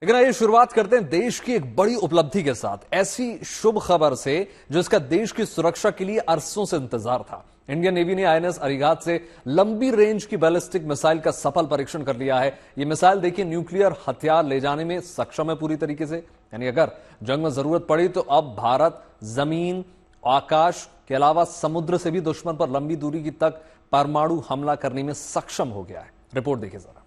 लेकिन आइए शुरुआत करते हैं देश की एक बड़ी उपलब्धि के साथ, ऐसी शुभ खबर से जो इसका देश की सुरक्षा के लिए अरसों से इंतजार था। इंडियन नेवी ने आईएनएस अरिहंत से लंबी रेंज की बैलिस्टिक मिसाइल का सफल परीक्षण कर लिया है। यह मिसाइल देखिए न्यूक्लियर हथियार ले जाने में सक्षम है पूरी तरीके से, यानी अगर जंग में जरूरत पड़ी तो अब भारत जमीन, आकाश के अलावा समुद्र से भी दुश्मन पर लंबी दूरी की तक परमाणु हमला करने में सक्षम हो गया है। रिपोर्ट देखिए जरा।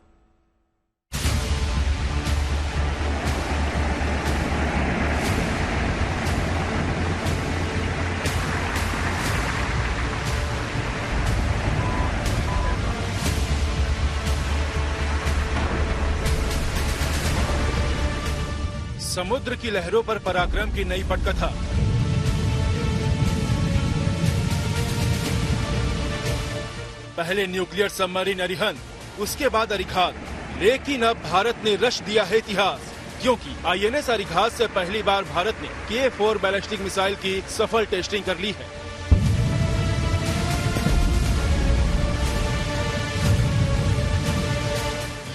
समुद्र की लहरों पर पराक्रम की नई पटकथा। पहले न्यूक्लियर सबमरीन अरिहंत, उसके बाद अरिघात, लेकिन अब भारत ने रच दिया है इतिहास, क्योंकि आईएनएस अरिघात से पहली बार भारत ने K4 बैलिस्टिक मिसाइल की सफल टेस्टिंग कर ली है।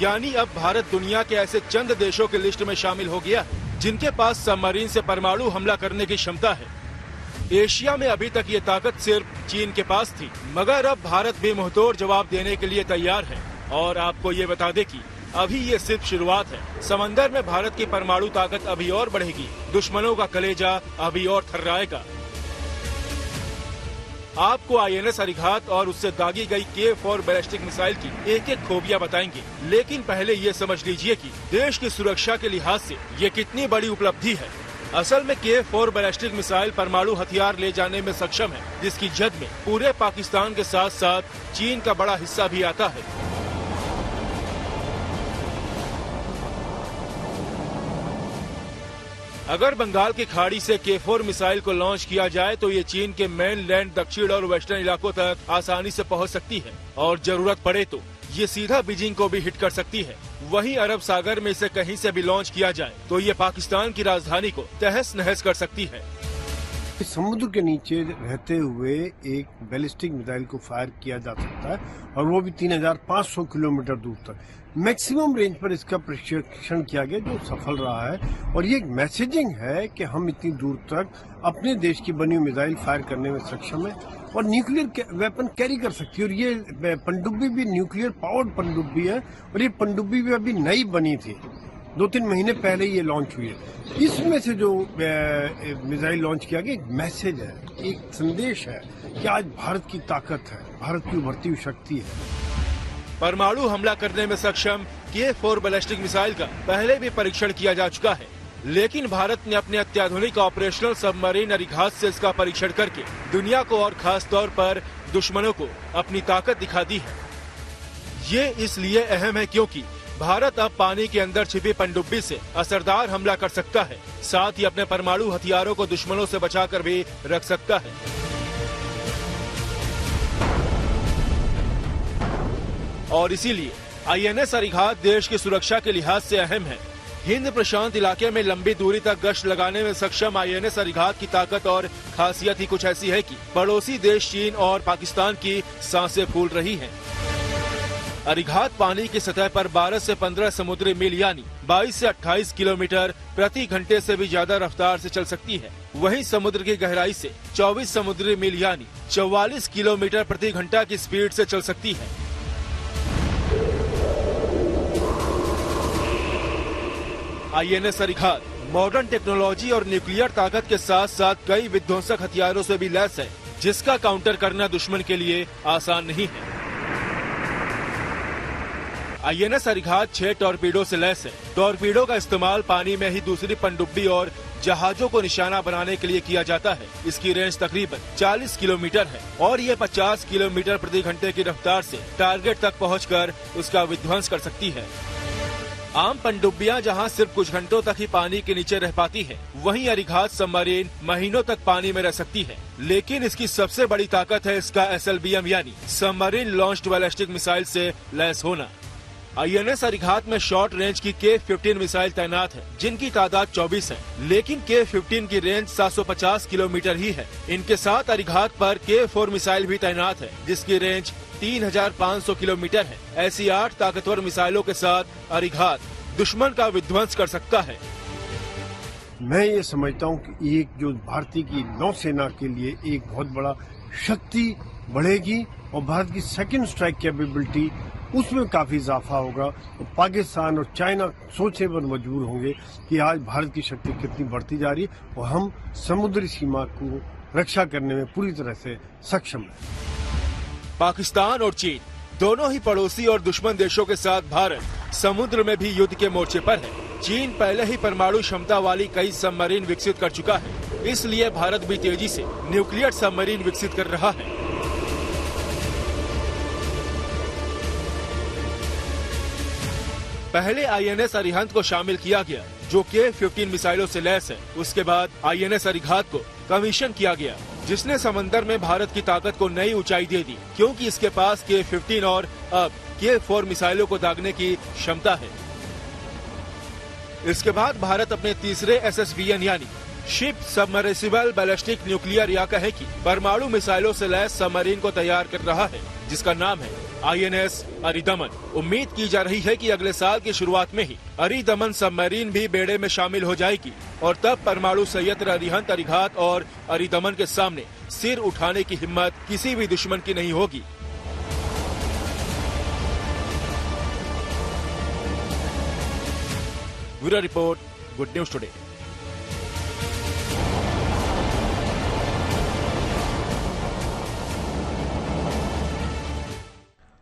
यानी अब भारत दुनिया के ऐसे चंद देशों की लिस्ट में शामिल हो गया है जिनके पास सबमरीन से परमाणु हमला करने की क्षमता है। एशिया में अभी तक ये ताकत सिर्फ चीन के पास थी, मगर अब भारत भी मुंहतोड़ जवाब देने के लिए तैयार है। और आपको ये बता दें कि अभी ये सिर्फ शुरुआत है। समंदर में भारत की परमाणु ताकत अभी और बढ़ेगी, दुश्मनों का कलेजा अभी और थर्राएगा। आपको आईएनएस अरिघात और उससे दागी गई K4 बैलिस्टिक मिसाइल की एक एक खूबियां बताएंगे, लेकिन पहले ये समझ लीजिए कि देश की सुरक्षा के लिहाज से ये कितनी बड़ी उपलब्धि है। असल में K4 बैलिस्टिक मिसाइल परमाणु हथियार ले जाने में सक्षम है, जिसकी जद में पूरे पाकिस्तान के साथ साथ चीन का बड़ा हिस्सा भी आता है। अगर बंगाल की खाड़ी से K4 मिसाइल को लॉन्च किया जाए तो ये चीन के मेन लैंड, दक्षिण और वेस्टर्न इलाकों तक आसानी से पहुंच सकती है और जरूरत पड़े तो ये सीधा बीजिंग को भी हिट कर सकती है। वहीं अरब सागर में इसे कहीं से भी लॉन्च किया जाए तो ये पाकिस्तान की राजधानी को तहस नहस कर सकती है। समुद्र के नीचे रहते हुए एक बैलिस्टिक मिसाइल को फायर किया जा सकता है और वो भी 3500 किलोमीटर दूर तक। मैक्सिमम रेंज पर इसका प्रशिक्षण किया गया जो सफल रहा है और ये एक मैसेजिंग है कि हम इतनी दूर तक अपने देश की बनी हुई मिसाइल फायर करने में सक्षम है और न्यूक्लियर वेपन कैरी कर सकती है। और ये पनडुब्बी भी न्यूक्लियर पावर्ड पनडुब्बी है और ये पनडुब्बी भी अभी नई बनी थी, 2-3 महीने पहले ये लॉन्च हुई है। इसमें से जो मिसाइल लॉन्च किया गया एक मैसेज है, एक संदेश है कि आज भारत की ताकत है, भारत की उभरती हुई शक्ति है। परमाणु हमला करने में सक्षम K4 बैलिस्टिक मिसाइल का पहले भी परीक्षण किया जा चुका है, लेकिन भारत ने अपने अत्याधुनिक ऑपरेशनल सबमरीन अरिघात से इसका परीक्षण करके दुनिया को और खास तौर पर दुश्मनों को अपनी ताकत दिखा दी है। ये इसलिए अहम है क्योंकि भारत अब पानी के अंदर छिपी पनडुब्बी से असरदार हमला कर सकता है, साथ ही अपने परमाणु हथियारों को दुश्मनों से बचाकर भी रख सकता है। और इसीलिए आईएनएस अरिघात देश की सुरक्षा के लिहाज से अहम है। हिंद प्रशांत इलाके में लंबी दूरी तक गश्त लगाने में सक्षम आईएनएस अरिघात की ताकत और खासियत ही कुछ ऐसी है कि पड़ोसी देश चीन और पाकिस्तान की सांसें फूल रही हैं। अरिघात पानी की सतह पर 12 से 15 समुद्री मील यानी 22 से 28 किलोमीटर प्रति घंटे से भी ज्यादा रफ्तार से चल सकती है। वहीं समुद्र की गहराई से 24 समुद्री मील यानी 44 किलोमीटर प्रति घंटा की स्पीड से चल सकती है। आईएनएस अरिघात मॉडर्न टेक्नोलॉजी और न्यूक्लियर ताकत के साथ साथ कई विध्वंसक हथियारों से भी लैस है, जिसका काउंटर करना दुश्मन के लिए आसान नहीं है। आईएनएस अरिघात 6 टॉर्पीडो से लैस है। टॉर्पीडो का इस्तेमाल पानी में ही दूसरी पनडुब्बी और जहाजों को निशाना बनाने के लिए किया जाता है। इसकी रेंज तकरीबन 40 किलोमीटर है और ये 50 किलोमीटर प्रति घंटे की रफ्तार से टारगेट तक पहुंचकर उसका विध्वंस कर सकती है। आम पनडुब्बियां जहां सिर्फ कुछ घंटों तक ही पानी के नीचे रह पाती है, वहीं अरिघात सबमरीन महीनों तक पानी में रह सकती है। लेकिन इसकी सबसे बड़ी ताकत है इसका SLBM यानी सबमरीन लॉन्च्ड बैलिस्टिक मिसाइल से लैस होना। आईएनएस अरिघात में शॉर्ट रेंज की K-15 मिसाइल तैनात है, जिनकी तादाद 24 है, लेकिन K-15 की रेंज 750 किलोमीटर ही है। इनके साथ अरिघात पर K-4 मिसाइल भी तैनात है, जिसकी रेंज 3500 किलोमीटर है। ऐसी 8 ताकतवर मिसाइलों के साथ अरिघात दुश्मन का विध्वंस कर सकता है। मैं ये समझता हूँ कि एक जो भारतीय की नौसेना के लिए एक बहुत बड़ा शक्ति बढ़ेगी और भारत की सेकंड स्ट्राइक कैपेबिलिटी उसमें काफी इजाफा होगा। और पाकिस्तान और चाइना सोचने पर मजबूर होंगे कि आज भारत की शक्ति कितनी बढ़ती जा रही है और हम समुद्री सीमा को रक्षा करने में पूरी तरह से सक्षम है। पाकिस्तान और चीन दोनों ही पड़ोसी और दुश्मन देशों के साथ भारत समुद्र में भी युद्ध के मोर्चे पर है। चीन पहले ही परमाणु क्षमता वाली कई सबमरीन विकसित कर चुका है, इसलिए भारत भी तेजी से न्यूक्लियर सबमरीन विकसित कर रहा है। पहले आईएनएस अरिहंत को शामिल किया गया, जो K-15 मिसाइलों से लैस है। उसके बाद आईएनएस अरिघात को कमीशन किया गया, जिसने समंदर में भारत की ताकत को नई ऊंचाई दे दी, क्योंकि इसके पास K-15 और अब K-4 मिसाइलों को दागने की क्षमता है। इसके बाद भारत अपने तीसरे SSBN यानी शिप सबमर्सिबल बैलिस्टिक न्यूक्लियर या कहे कि परमाणु मिसाइलों से लैस सबमरीन को तैयार कर रहा है, जिसका नाम है INS अरिदमन। उम्मीद की जा रही है कि अगले साल की शुरुआत में ही अरिदमन सबमरीन भी बेड़े में शामिल हो जाएगी और तब परमाणु संयंत्र अरिहंत, अरिघात और अरिदमन के सामने सिर उठाने की हिम्मत किसी भी दुश्मन की नहीं होगी। Bureau report, good news today.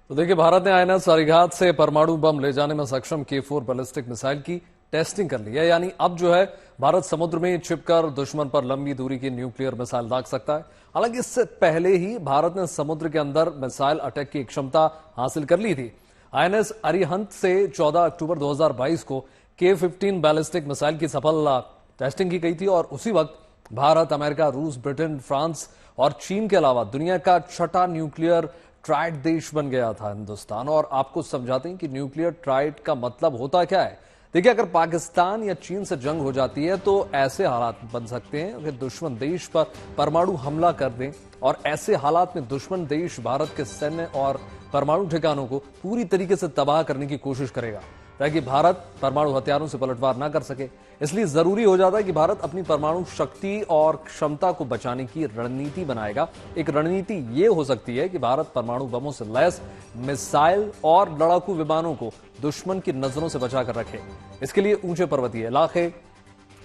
तो देखिए, भारत ने INS अरिघात से परमाणु बम ले जाने में सक्षम K-4 बैलिस्टिक मिसाइल की टेस्टिंग कर ली है। यानी अब जो है भारत समुद्र में छिपकर दुश्मन पर लंबी दूरी की न्यूक्लियर मिसाइल दाग सकता है। हालांकि इससे पहले ही भारत ने समुद्र के अंदर मिसाइल अटैक की क्षमता हासिल कर ली थी। INS अरिहंत से 14 अक्टूबर 2022 को K-15 बैलिस्टिक मिसाइल की सफल टेस्टिंग की गई थी और उसी वक्त भारत, अमेरिका, रूस, ब्रिटेन, फ्रांस और चीन के अलावा दुनिया का छठा न्यूक्लियर ट्राइड देश बन गया था हिंदुस्तान। और आपको समझाते हैं कि न्यूक्लियर ट्राइड का मतलब होता क्या है। देखिए, अगर पाकिस्तान या चीन से जंग हो जाती है तो ऐसे हालात बन सकते हैं कि दुश्मन देश पर परमाणु हमला कर दें और ऐसे हालात में दुश्मन देश भारत के सैन्य और परमाणु ठिकानों को पूरी तरीके से तबाह करने की कोशिश करेगा ताकि भारत परमाणु हथियारों से पलटवार न कर सके। इसलिए जरूरी हो जाता है कि भारत अपनी परमाणु शक्ति और क्षमता को बचाने की रणनीति बनाएगा। एक रणनीति ये हो सकती है कि भारत परमाणु बमों से लैस मिसाइल और लड़ाकू विमानों को दुश्मन की नजरों से बचाकर रखे। इसके लिए ऊंचे पर्वतीय इलाके,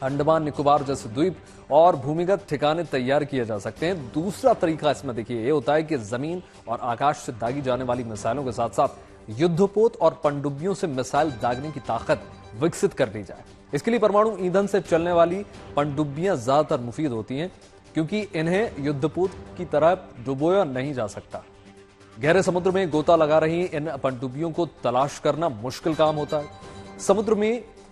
अंडमान निकोबार जैसे द्वीप और भूमिगत ठिकाने तैयार किए जा सकते हैं। दूसरा तरीका इसमें देखिए ये होता है कि जमीन और आकाश से दागी जाने वाली मिसाइलों के साथ साथ युद्धपोत और पनडुब्बियों से मिसाइल दागने की ताकत विकसित कर ली जाए। इसके लिए परमाणु ईंधन से चलने वाली पनडुब्बियां ज्यादातर मुफीद होती हैं, क्योंकि इन्हें युद्धपोत की तरह डुबोया नहीं जा सकता। गहरे समुद्र में गोता लगा रही इन पनडुब्बियों को तलाश करना मुश्किल काम होता है।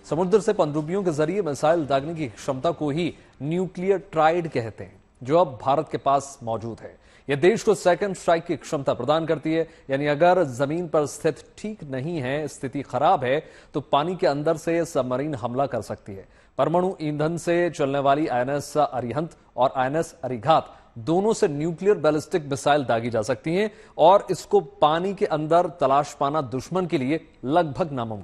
समुद्र से पनडुब्बियों के जरिए मिसाइल दागने की क्षमता को ही न्यूक्लियर ट्राइड कहते हैं, जो अब भारत के पास मौजूद है। यह देश को सेकंड स्ट्राइक की क्षमता प्रदान करती है। यानी अगर जमीन पर स्थिति ठीक नहीं है, स्थिति खराब है, तो पानी के अंदर से सबमरीन हमला कर सकती है। परमाणु ईंधन से चलने वाली INS अरिहंत और INS अरिघात दोनों से न्यूक्लियर बैलिस्टिक मिसाइल दागी जा सकती हैं और इसको पानी के अंदर तलाश पाना दुश्मन के लिए लगभग नामुमकिन।